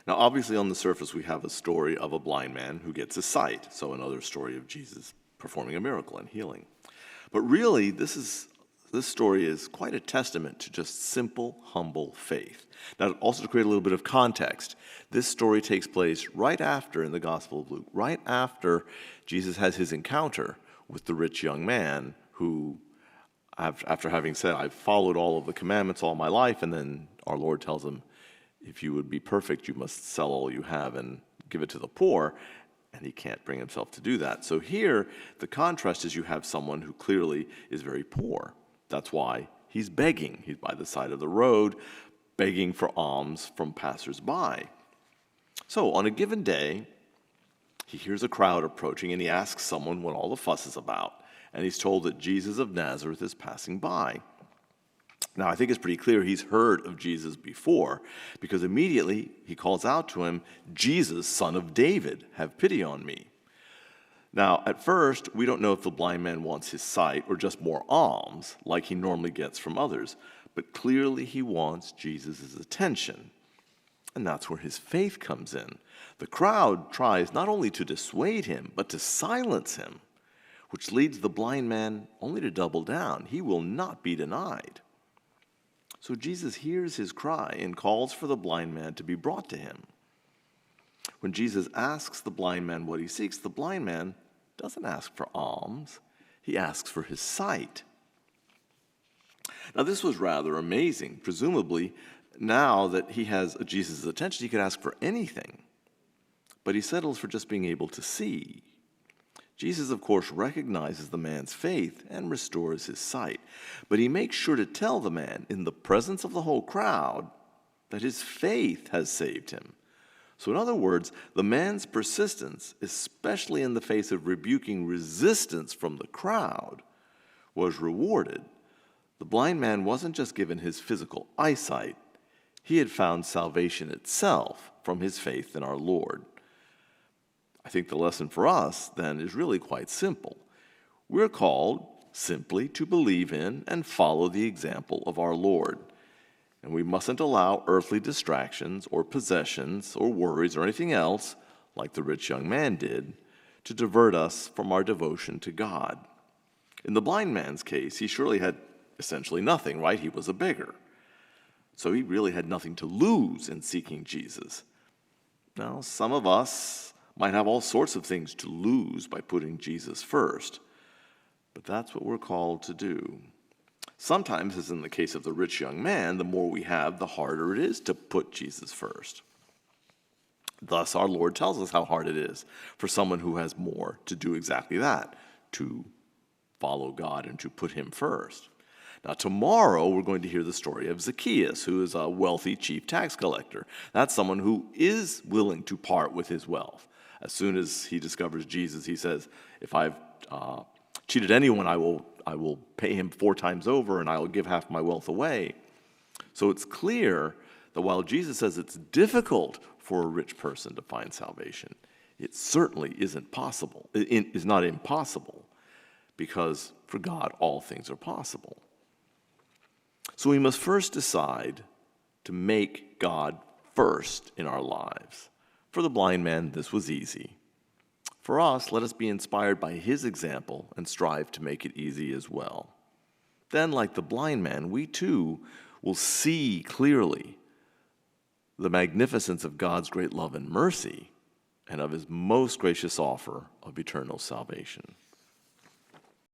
Now, obviously, on the surface, we have a story of a blind man who gets his sight, so another story of Jesus performing a miracle and healing. But really, this story is quite a testament to just simple, humble faith. Now, also to create a little bit of context, this story takes place right after, in the Gospel of Luke, right after Jesus has his encounter with the rich young man who, after having said, I've followed all of the commandments all my life, and then our Lord tells him, if you would be perfect, you must sell all you have and give it to the poor. And he can't bring himself to do that. So here, the contrast is you have someone who clearly is very poor. That's why he's begging. He's by the side of the road, begging for alms from passers-by. So on a given day, he hears a crowd approaching, and he asks someone what all the fuss is about. And he's told that Jesus of Nazareth is passing by. Now, I think it's pretty clear he's heard of Jesus before, because immediately he calls out to him, Jesus, son of David, have pity on me. Now, at first, we don't know if the blind man wants his sight or just more alms, like he normally gets from others, but clearly he wants Jesus' attention. And that's where his faith comes in. The crowd tries not only to dissuade him, but to silence him, which leads the blind man only to double down. He will not be denied. So Jesus hears his cry and calls for the blind man to be brought to him. When Jesus asks the blind man what he seeks, the blind man doesn't ask for alms. He asks for his sight. Now, this was rather amazing. Presumably, now that he has Jesus' attention, he could ask for anything. But he settles for just being able to see. Jesus, of course, recognizes the man's faith and restores his sight. But he makes sure to tell the man, in the presence of the whole crowd, that his faith has saved him. So in other words, the man's persistence, especially in the face of rebuking resistance from the crowd, was rewarded. The blind man wasn't just given his physical eyesight. He had found salvation itself from his faith in our Lord. I think the lesson for us, then, is really quite simple. We're called simply to believe in and follow the example of our Lord. And we mustn't allow earthly distractions or possessions or worries or anything else, like the rich young man did, to divert us from our devotion to God. In the blind man's case, he surely had essentially nothing, right? He was a beggar. So he really had nothing to lose in seeking Jesus. Now, some of us might have all sorts of things to lose by putting Jesus first, but that's what we're called to do. Sometimes, as in the case of the rich young man, the more we have, the harder it is to put Jesus first. Thus, our Lord tells us how hard it is for someone who has more to do exactly that, to follow God and to put him first. Now, tomorrow, we're going to hear the story of Zacchaeus, who is a wealthy chief tax collector. That's someone who is willing to part with his wealth. As soon as he discovers Jesus, he says, if I've cheated anyone, I will pay him 4 times over, and I will give half my wealth away. So it's clear that while Jesus says it's difficult for a rich person to find salvation, it certainly isn't possible. It is not impossible, because for God, all things are possible. So we must first decide to make God first in our lives. For the blind man, this was easy. For us, let us be inspired by his example and strive to make it easy as well. Then, like the blind man, we too will see clearly the magnificence of God's great love and mercy and of his most gracious offer of eternal salvation.